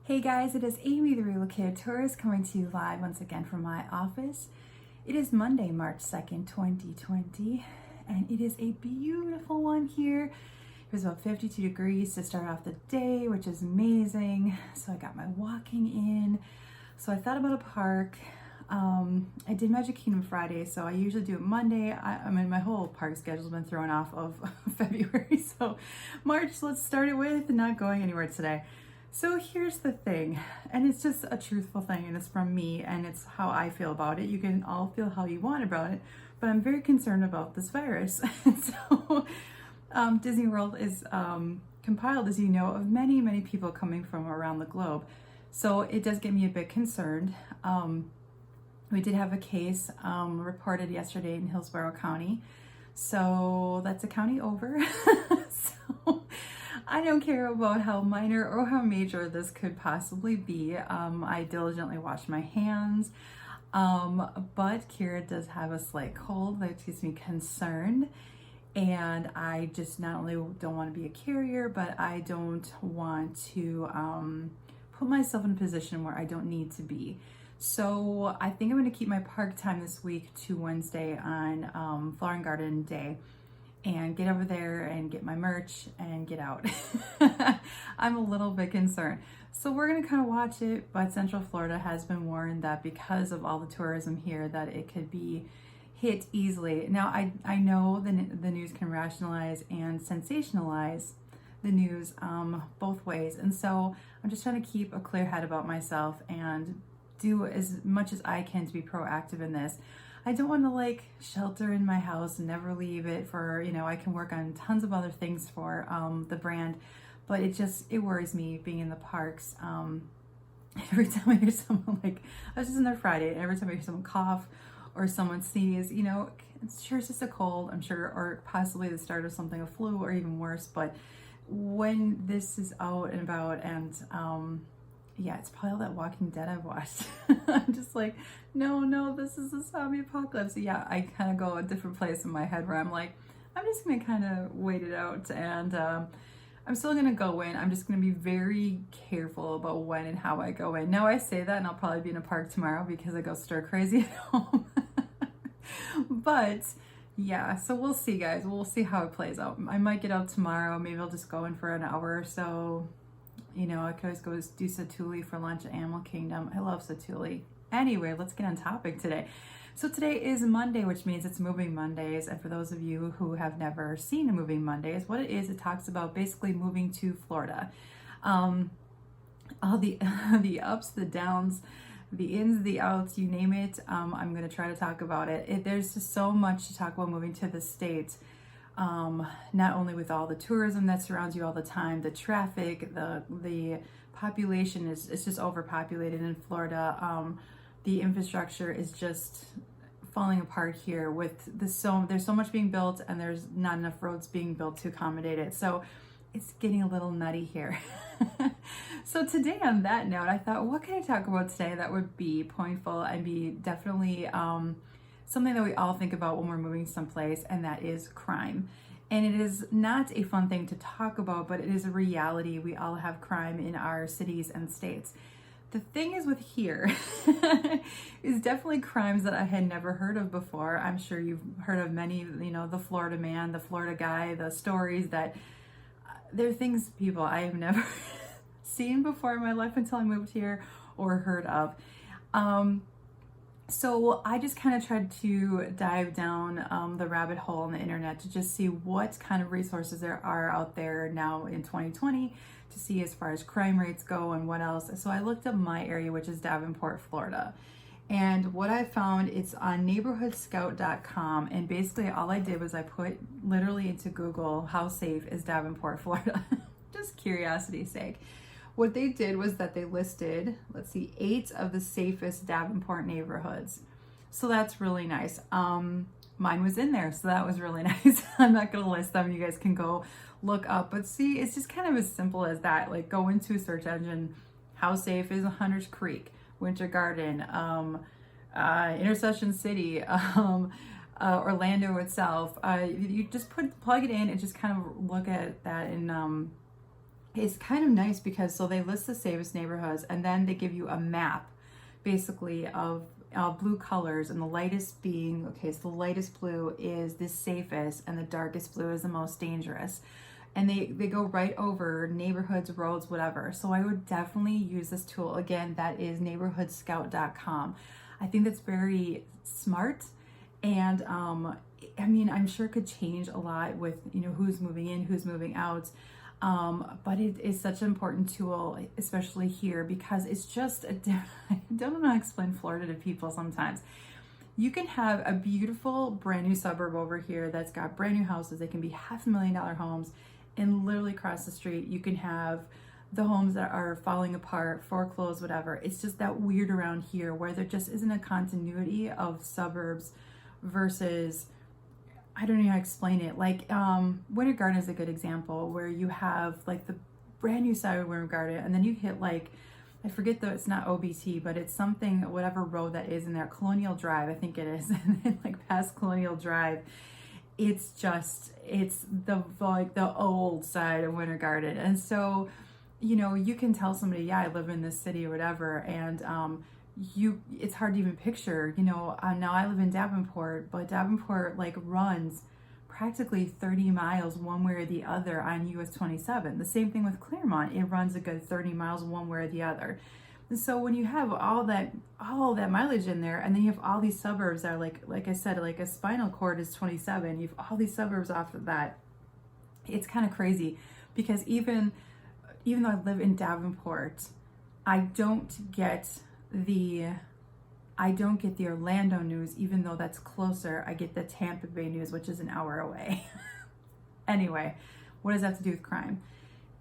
Hey guys, it is Amy the Real Kid Tourist coming to you live once again from my office. It is Monday, March 2nd, 2020, and it is a beautiful one here. It was about 52 degrees to start off the day, which is amazing. So I got my walking in. So I thought about a park. I did Magic Kingdom Friday, so I usually do it Monday. I mean, my whole park schedule's been thrown off of February, so March, let's start it with not going anywhere today. So here's the thing, and it's just a truthful thing, and it's from me, and it's how I feel about it. You can all feel how you want about it, but I'm very concerned about this virus. And so Disney World is compiled, as you know, of many, many people coming from around the globe. So it does get me a bit concerned. We did have a case reported yesterday in Hillsborough County. So that's a county over. So I don't care about how minor or how major this could possibly be. I diligently wash my hands. But Kira does have a slight cold that gets me concerned. And I just not only don't want to be a carrier, but I don't want to put myself in a position where I don't need to be. So I think I'm going to keep my park time this week to Wednesday on Flower and Garden Day and get over there and get my merch and get out. I'm a little bit concerned. So we're going to kind of watch it, but Central Florida has been warned that because of all the tourism here that it could be hit easily. Now I know the news can rationalize and sensationalize the news both ways. And so I'm just trying to keep a clear head about myself and do as much as I can to be proactive in this. I don't want to shelter in my house and never leave it for, I can work on tons of other things for the brand, but it worries me being in the parks. Every time I hear someone I was just in there Friday, and every time I hear someone cough or someone sneeze, it's just a cold, I'm sure, or possibly the start of something, a flu or even worse. But when this is out and about and, yeah, it's probably all that Walking Dead I've watched. I'm just no, this is a zombie apocalypse. Yeah, I kind of go a different place in my head where I'm just going to kind of wait it out. And I'm still going to go in. I'm just going to be very careful about when and how I go in. Now I say that and I'll probably be in a park tomorrow because I go stir crazy at home. But yeah, so we'll see, guys. We'll see how it plays out. I might get out tomorrow. Maybe I'll just go in for an hour or so. I could always go do Satu'li for lunch at Animal Kingdom. I love Satu'li. Anyway, let's get on topic today. So today is Monday, which means it's Moving Mondays. And for those of you who have never seen a Moving Mondays, what it is, it talks about basically moving to Florida. All the the ups, the downs, the ins, the outs, you name it. I'm going to try to talk about it. There's just so much to talk about moving to the States. Not only with all the tourism that surrounds you all the time, the traffic, the population is just overpopulated in Florida. The infrastructure is just falling apart here with there's so much being built and there's not enough roads being built to accommodate it. So it's getting a little nutty here. So today, on that note, I thought, what can I talk about today that would be pointful and be definitely something that we all think about when we're moving someplace, and that is crime. And it is not a fun thing to talk about, but it is a reality. We all have crime in our cities and states. The thing is with here is definitely crimes that I had never heard of before. I'm sure you've heard of many, the Florida man, the Florida guy, the stories that they're things, people, I have never seen before in my life until I moved here or heard of. So I just kind of tried to dive down the rabbit hole on the internet to just see what kind of resources there are out there now in 2020 to see as far as crime rates go and what else. So I looked up my area, which is Davenport, Florida. And what I found, it's on neighborhoodscout.com. And basically all I did was I put literally into Google, how safe is Davenport, Florida? Just curiosity's sake. What they did was that they listed, 8 of the safest Davenport neighborhoods. So that's really nice. Mine was in there, so that was really nice. I'm not going to list them. You guys can go look up. But see, it's just kind of as simple as that. Go into a search engine. How safe is Hunters Creek, Winter Garden, Intercession City, Orlando itself. You just plug it in and just kind of look at that in It's kind of nice because so they list the safest neighborhoods and then they give you a map basically of blue colors, and the lightest being, okay, so the lightest blue is the safest and the darkest blue is the most dangerous. And they go right over neighborhoods, roads, whatever. So I would definitely use this tool. Again, that is neighborhoodscout.com. I think that's very smart. And I mean, I'm sure it could change a lot with, you know, who's moving in, who's moving out. But it is such an important tool, especially here, because it's just, I don't know how to explain Florida to people sometimes. You can have a beautiful brand new suburb over here that's got brand new houses. They can be $500,000 homes, and literally across the street, you can have the homes that are falling apart, foreclosed, whatever. It's just that weird around here where there just isn't a continuity of suburbs versus, I don't know how to explain it. Like Winter Garden is a good example where you have like the brand new side of Winter Garden, and then you hit like, I forget though, it's not OBT, but it's something, whatever road that is in there, Colonial Drive, I think it is, and then like past Colonial Drive, it's the like the old side of Winter Garden. And so, you know, you can tell somebody, yeah, I live in this city or whatever, and it's hard to even picture, you know, now I live in Davenport, but Davenport like runs practically 30 miles one way or the other on US 27. The same thing with Claremont. It runs a good 30 miles one way or the other. And so when you have all that mileage in there, and then you have all these suburbs that are like I said, like a spinal cord is 27. You have all these suburbs off of that. It's kind of crazy because even though I live in Davenport, I don't get the Orlando news, even though that's closer. I get the Tampa Bay news, which is an hour away. Anyway, what does that have to do with crime?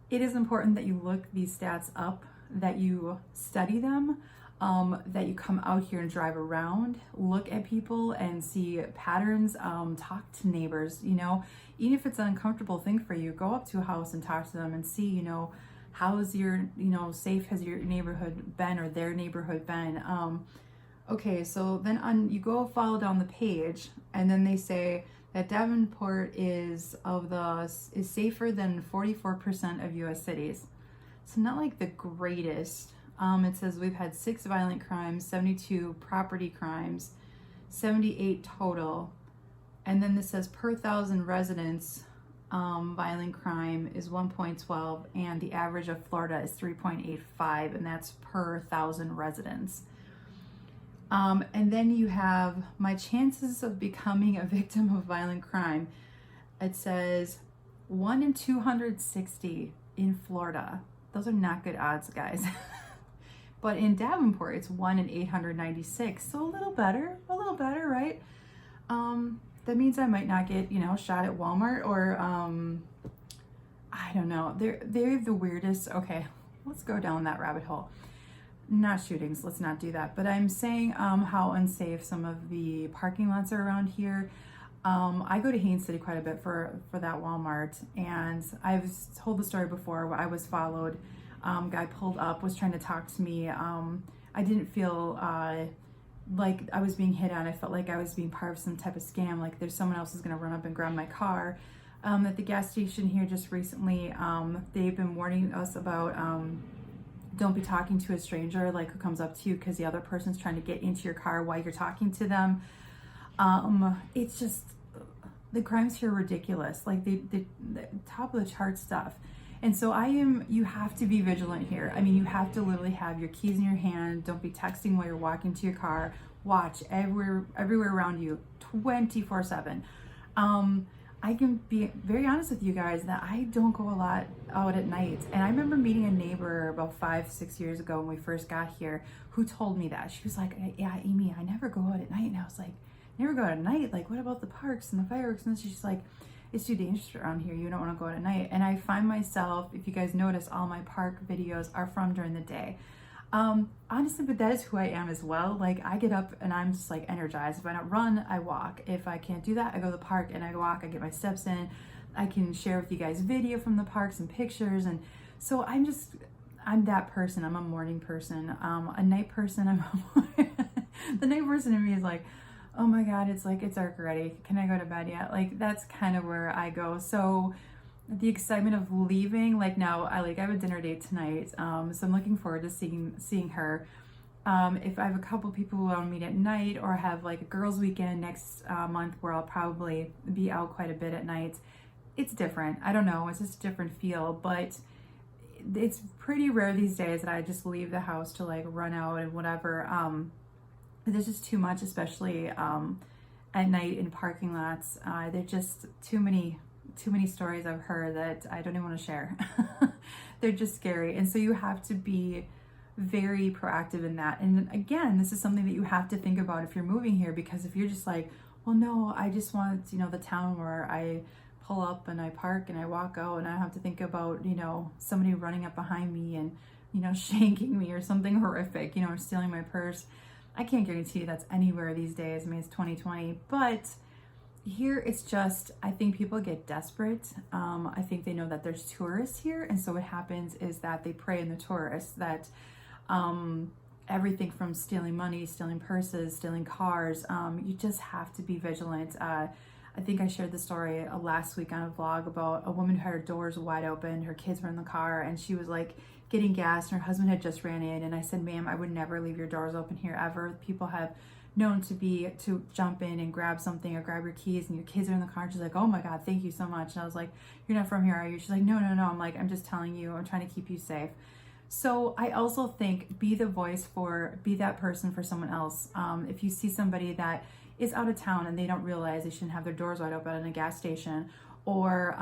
It is important that you look these stats up, that you study them, that you come out here and drive around, look at people and see patterns, talk to neighbors, you know, even if it's an uncomfortable thing for you, go up to a house and talk to them and see, you know, how's your, you know, safe has your neighborhood been or their neighborhood been. Okay, so then you go follow down the page, and then they say that Davenport is safer than 44% of U.S. cities. So not like the greatest. It says we've had 6 violent crimes, 72 property crimes, 78 total, and then this says per 1,000 residents, violent crime is 1.12, and the average of Florida is 3.85, and that's per 1,000 residents. And then you have my chances of becoming a victim of violent crime. It says 1 in 260 in Florida. Those are not good odds, guys. But in Davenport, it's 1 in 896. So a little better, right? That means I might not get, you know, shot at Walmart or, I don't know. They're the weirdest. Okay, let's go down that rabbit hole. Not shootings, let's not do that. But I'm saying how unsafe some of the parking lots are around here. I go to Haines City quite a bit for that Walmart, and I've told the story before where I was followed. Guy pulled up, was trying to talk to me. I didn't feel like I was being hit on. I felt like I was being part of some type of scam, like there's someone else who's gonna run up and grab my car. At the gas station here just recently, they've been warning us about don't be talking to a stranger like who comes up to you because the other person's trying to get into your car while you're talking to them. It's just, the crimes here are ridiculous, like the top of the chart stuff. And so you have to be vigilant here. I mean, you have to literally have your keys in your hand. Don't be texting while you're walking to your car. Watch everywhere around you 24/7. I can be very honest with you guys that I don't go a lot out at night. And I remember meeting a neighbor about 5-6 years ago when we first got here who told me that. She was like, yeah, Amy, I never go out at night. And I was like, never go out at night? Like, what about the parks and the fireworks? And then she's like, it's too dangerous around here. You don't want to go out at night. And I find myself, if you guys notice, all my park videos are from during the day. Honestly, but that is who I am as well. Like, I get up and I'm just like energized. If I don't run, I walk. If I can't do that, I go to the park and I walk. I get my steps in. I can share with you guys video from the parks and pictures. And so I'm that person. I'm a morning person. A night person, the night person in me is like, oh my God, it's dark already. Can I go to bed yet? Like, that's kind of where I go. So the excitement of leaving. Like now, I have a dinner date tonight, so I'm looking forward to seeing her. If I have a couple people who want to meet at night, or have like a girls' weekend next month where I'll probably be out quite a bit at night, it's different. I don't know, it's just a different feel, but it's pretty rare these days that I just leave the house to like run out and whatever. There's just too much, especially at night in parking lots. There's just too many stories I've heard that I don't even want to share. They're just scary, and so you have to be very proactive in that. And again, this is something that you have to think about if you're moving here, because if you're just like, well, no, I just want, the town where I pull up and I park and I walk out and I have to think about, somebody running up behind me and, shanking me or something horrific, or stealing my purse. I can't guarantee that's anywhere these days. I mean, it's 2020, but here it's just, I think people get desperate. I think they know that there's tourists here. And so what happens is that they prey on the tourists, that everything from stealing money, stealing purses, stealing cars, you just have to be vigilant. I think I shared the story last week on a vlog about a woman who had her doors wide open, her kids were in the car, and she was like getting gas and her husband had just ran in. And I said, ma'am, I would never leave your doors open here ever. People have known to jump in and grab something or grab your keys, and your kids are in the car. She's like, oh my God, thank you so much. And I was like, you're not from here, are you? She's like, no. I'm like, I'm just telling you, I'm trying to keep you safe. So I also think be that person for someone else. If you see somebody that is out of town and they don't realize they shouldn't have their doors wide open at a gas station, or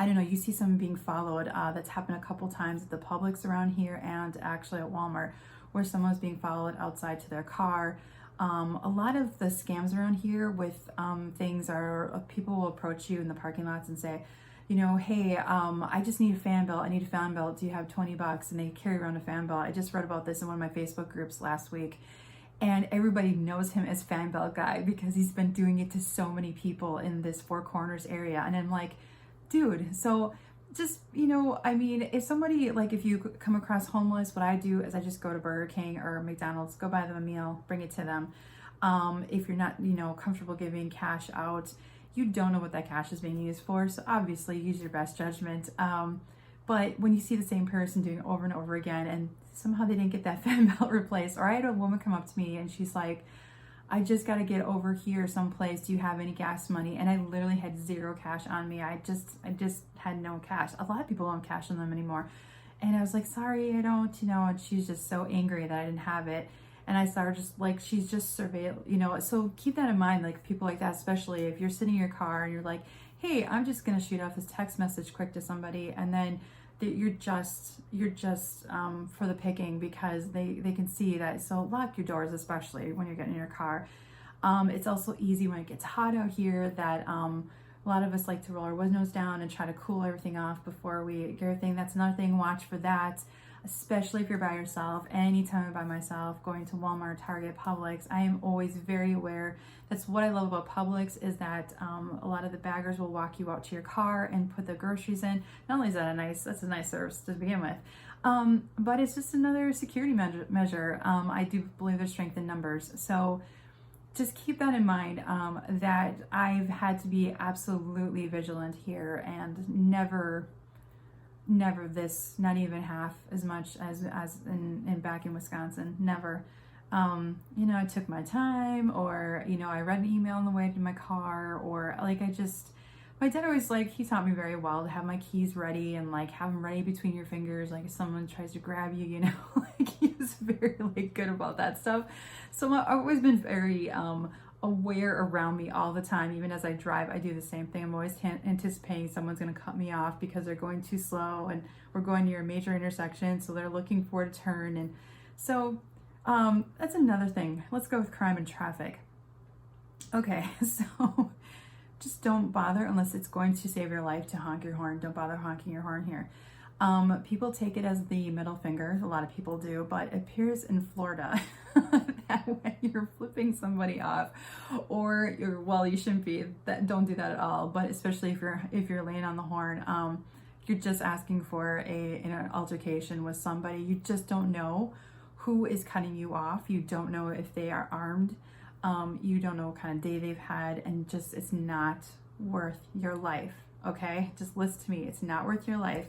I don't know, you see someone being followed. That's happened a couple times at the Publix around here and actually at Walmart, where someone's being followed outside to their car. A lot of the scams around here with things are people will approach you in the parking lots and say, hey, I just need a fan belt. I need a fan belt. Do you have $20? And they carry around a fan belt. I just read about this in one of my Facebook groups last week. And everybody knows him as Fan Belt Guy because he's been doing it to so many people in this Four Corners area. And I'm like, dude, so just, if somebody, like if you come across homeless, what I do is I just go to Burger King or McDonald's, go buy them a meal, bring it to them. If you're not, comfortable giving cash out, you don't know what that cash is being used for. So obviously use your best judgment. But when you see the same person doing it over and over again, and somehow they didn't get that fan belt replaced, or I had a woman come up to me and she's like, I just got to get over here someplace. Do you have any gas money? And I literally had zero cash on me. I just had no cash. A lot of people don't have cash on them anymore. And I was like, sorry, I don't, and she's just so angry that I didn't have it. And I saw her just like, she's just surveilled, so keep that in mind, like people like that, especially if you're sitting in your car and you're like, hey, I'm just going to shoot off this text message quick to somebody. And then you're just for the picking because they can see that. So lock your doors, especially when you're getting in your car. It's also easy when it gets hot out here that a lot of us like to roll our windows down and try to cool everything off before we get everything. That's another thing, watch for that, especially if you're by yourself. Anytime I'm by myself, going to Walmart, Target, Publix, I am always very aware. That's what I love about Publix, is that a lot of the baggers will walk you out to your car and put the groceries in. Not only is that that's a nice service to begin with, but it's just another security measure. I do believe there's strength in numbers. So just keep that in mind, that I've had to be absolutely vigilant here, and never this, not even half as much as in back in Wisconsin, never. I took my time, or, I read an email on the way to my car, or like my dad always, like, he taught me very well to have my keys ready and like have them ready between your fingers, like if someone tries to grab you, like he was very like good about that stuff. So I've always been very aware around me all the time. Even as I drive, I do the same thing. I'm always anticipating someone's going to cut me off because they're going too slow, and we're going near a major intersection, so they're looking for a turn. And so that's another thing. Let's go with crime and traffic. Okay, so just don't bother unless it's going to save your life to honk your horn. Don't bother honking your horn here. People take it as the middle finger. A lot of people do, but it appears in Florida that when you're flipping somebody off, or you shouldn't be. Don't do that at all. But especially if you're laying on the horn, you're just asking for an altercation with somebody. You just don't know who is cutting you off. You don't know if they are armed. You don't know what kind of day they've had, and just it's not worth your life. okay? Just listen to me. It's not worth your life.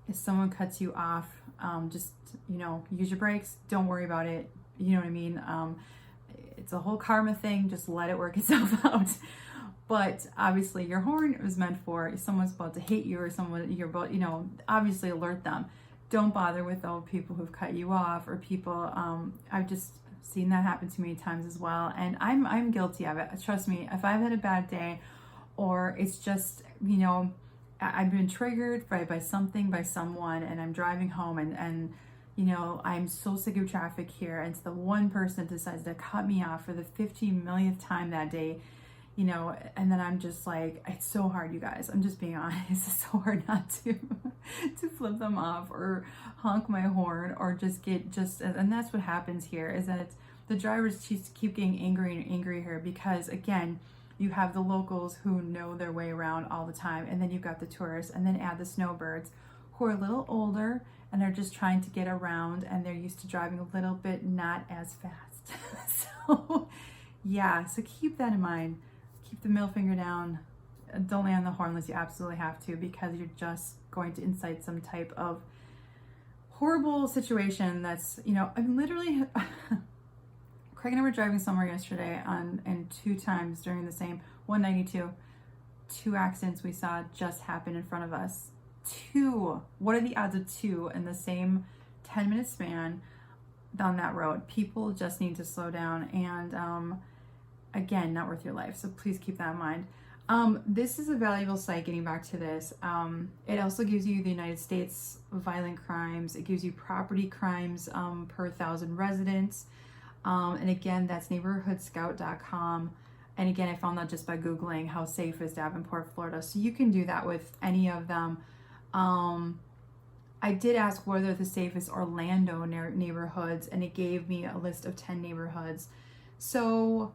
If someone cuts you off, just, use your brakes. Don't worry about it. You know what I mean? It's a whole karma thing. Just let it work itself out. But obviously your horn was meant for if someone's about to hate you or someone you're about, obviously alert them. Don't bother with those people who've cut you off or people, I've just seen that happen to me times as well. And I'm guilty of it. Trust me, if I've had a bad day or it's just, I've been triggered by something, by someone, and I'm driving home and I'm so sick of traffic here. And it's the one person that decides to cut me off for the 50 millionth time that day, and then I'm just like, it's so hard, you guys. I'm just being honest. It's so hard not to flip them off or honk my horn or and that's what happens here is that the drivers just keep getting angry and angrier because again, you have the locals who know their way around all the time, and then you've got the tourists, and then add the snowbirds who are a little older and are just trying to get around, and they're used to driving a little bit not as fast. So keep that in mind. Keep the middle finger down. Don't lay on the horn unless you absolutely have to, because you're just going to incite some type of horrible situation that's, I'm literally Craig and I were driving somewhere yesterday and 2 times during the same 192, 2 accidents we saw just happen in front of us. 2. What are the odds of 2 in the same 10-minute span down that road? People just need to slow down, and again, not worth your life. So please keep that in mind. This is a valuable site, getting back to this. It also gives you the United States violent crimes. It gives you property crimes per 1,000 residents. And again, that's neighborhoodscout.com. And again, I found that just by Googling how safe is Davenport, Florida. So you can do that with any of them. I did ask whether the safest Orlando neighborhoods, and it gave me a list of 10 neighborhoods. So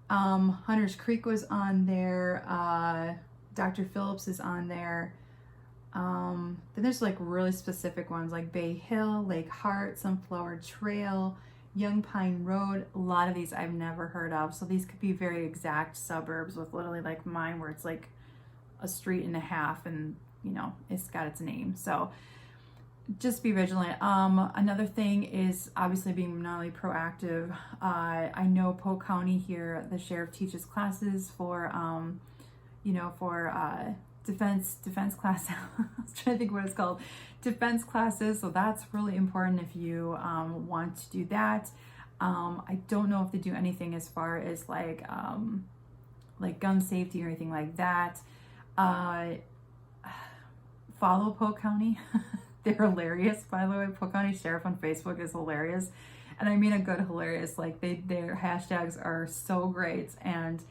Hunters Creek was on there. Dr. Phillips is on there. Then there's like really specific ones like Bay Hill, Lake Hart, Sunflower Trail, Young Pine Road. A lot of these I've never heard of. So these could be very exact suburbs with literally like mine where it's like a street and a half and it's got its name. So just be vigilant. Another thing is obviously being not only proactive. I know Polk County here, the sheriff teaches classes for, defense class. I was trying to think what it's called. Defense classes. So that's really important if you want to do that. I don't know if they do anything as far as like gun safety or anything like that. Follow Polk County. They're hilarious, by the way. Polk County Sheriff on Facebook is hilarious. And I mean a good hilarious. Like their hashtags are so great. And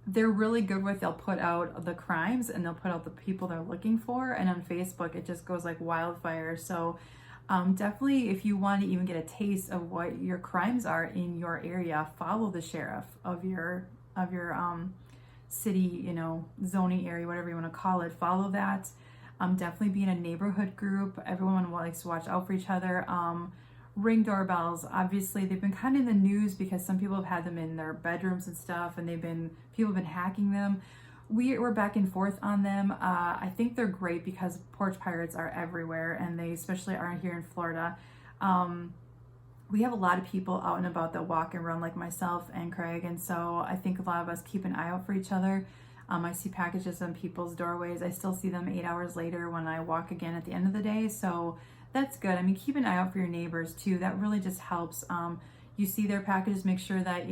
they're really good with, they'll put out the crimes and they'll put out the people they're looking for. And on Facebook, it just goes like wildfire. So definitely, if you want to even get a taste of what your crimes are in your area, follow the sheriff of your city, zoning area, whatever you want to call it. Follow that. Definitely be in a neighborhood group. Everyone likes to watch out for each other. Ring doorbells. Obviously, they've been kind of in the news because some people have had them in their bedrooms and stuff, and people have been hacking them. We're back and forth on them. I think they're great because porch pirates are everywhere, and they especially are here in Florida. We have a lot of people out and about that walk and run like myself and Craig, and so I think a lot of us keep an eye out for each other. I see packages on people's doorways. I still see them 8 hours later when I walk again at the end of the day. So that's good. I mean, keep an eye out for your neighbors too. That really just helps. You see their packages, make sure that, if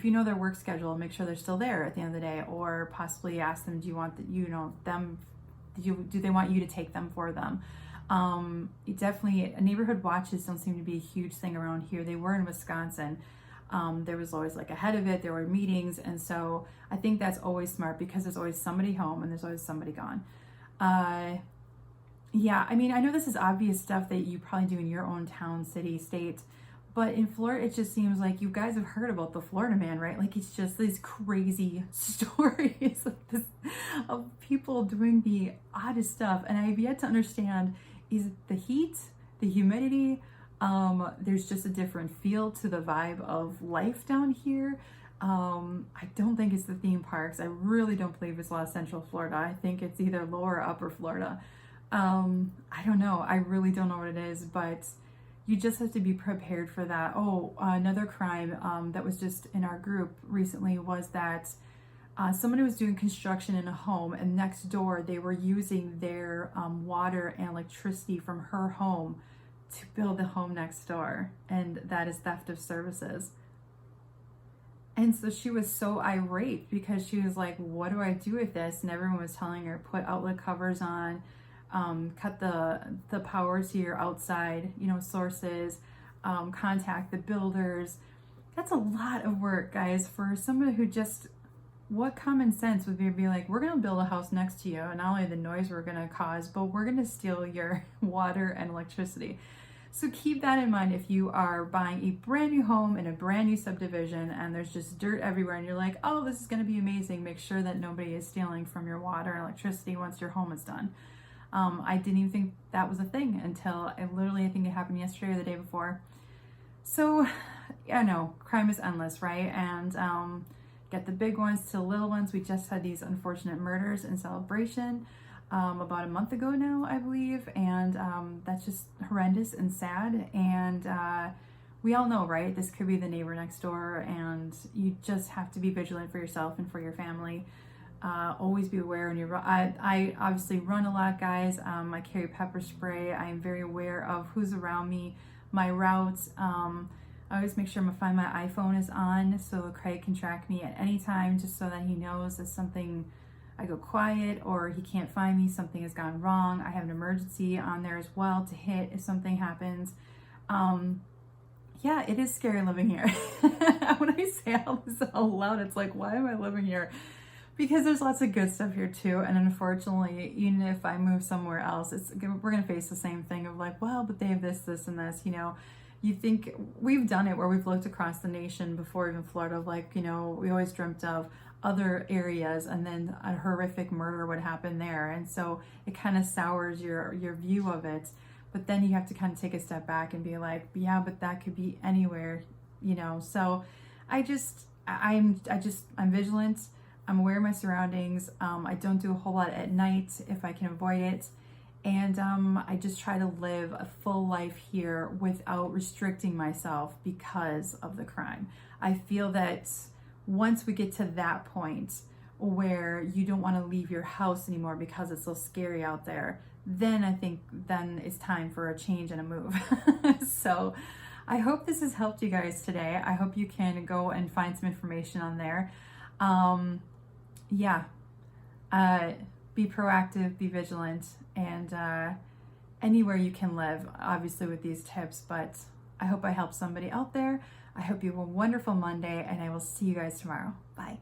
you know their work schedule, make sure they're still there at the end of the day, or possibly ask them, do you want do they want you to take them for them? Definitely, neighborhood watches don't seem to be a huge thing around here. They were in Wisconsin. There was always like ahead of it, there were meetings. And so I think that's always smart because there's always somebody home and there's always somebody gone. I mean, I know this is obvious stuff that you probably do in your own town, city, state, but in Florida, it just seems like you guys have heard about the Florida man, right? Like it's just these crazy stories of people doing the oddest stuff. And I've yet to understand, is it the heat, the humidity? There's just a different feel to the vibe of life down here. I don't think it's the theme parks. I really don't believe it's Los Central Florida. I think it's either lower or upper Florida. I don't know. I really don't know what it is, but you just have to be prepared for that. Oh, another crime that was just in our group recently was that someone was doing construction in a home, and next door they were using their water and electricity from her home to build the home next door, and that is theft of services. And so she was so irate because she was like, what do I do with this? And everyone was telling her, put outlet covers on, cut the power to your outside, sources, contact the builders. That's a lot of work, guys, for somebody who just, what common sense would be like, we're going to build a house next to you, and not only the noise we're going to cause, but we're going to steal your water and electricity. So keep that in mind if you are buying a brand new home in a brand new subdivision and there's just dirt everywhere and you're like, oh, this is going to be amazing. Make sure that nobody is stealing from your water and electricity once your home is done. I didn't even think that was a thing until I think it happened yesterday or the day before. So, I know, crime is endless, right? And get the big ones to the little ones. We just had these unfortunate murders in Celebration about a month ago now, I believe, and that's just horrendous and sad. And we all know, right? This could be the neighbor next door, and you just have to be vigilant for yourself and for your family. Always be aware when you run. I obviously run a lot, guys. I carry pepper spray. I am very aware of who's around me, my routes. I always make sure my iPhone is on so Craig can track me at any time, just so that he knows if something, I go quiet or he can't find me, something has gone wrong. I have an emergency on there as well to hit if something happens. Yeah, it is scary living here. When I say all this out loud, it's like, why am I living here? Because there's lots of good stuff here too, and unfortunately, even if I move somewhere else, we're gonna face the same thing of like, well, but they have this, and this, You think we've done it where we've looked across the nation before even Florida, like, we always dreamt of other areas, and then a horrific murder would happen there, and so it kind of sours your view of it. But then you have to kind of take a step back and be like, yeah, but that could be anywhere, So I'm vigilant. I'm aware of my surroundings. I don't do a whole lot at night if I can avoid it. And I just try to live a full life here without restricting myself because of the crime. I feel that once we get to that point where you don't want to leave your house anymore because it's so scary out there, then I think then it's time for a change and a move. So I hope this has helped you guys today. I hope you can go and find some information on there. Be proactive, be vigilant, and anywhere you can live, obviously with these tips, but I hope I helped somebody out there. I hope you have a wonderful Monday, and I will see you guys tomorrow. Bye.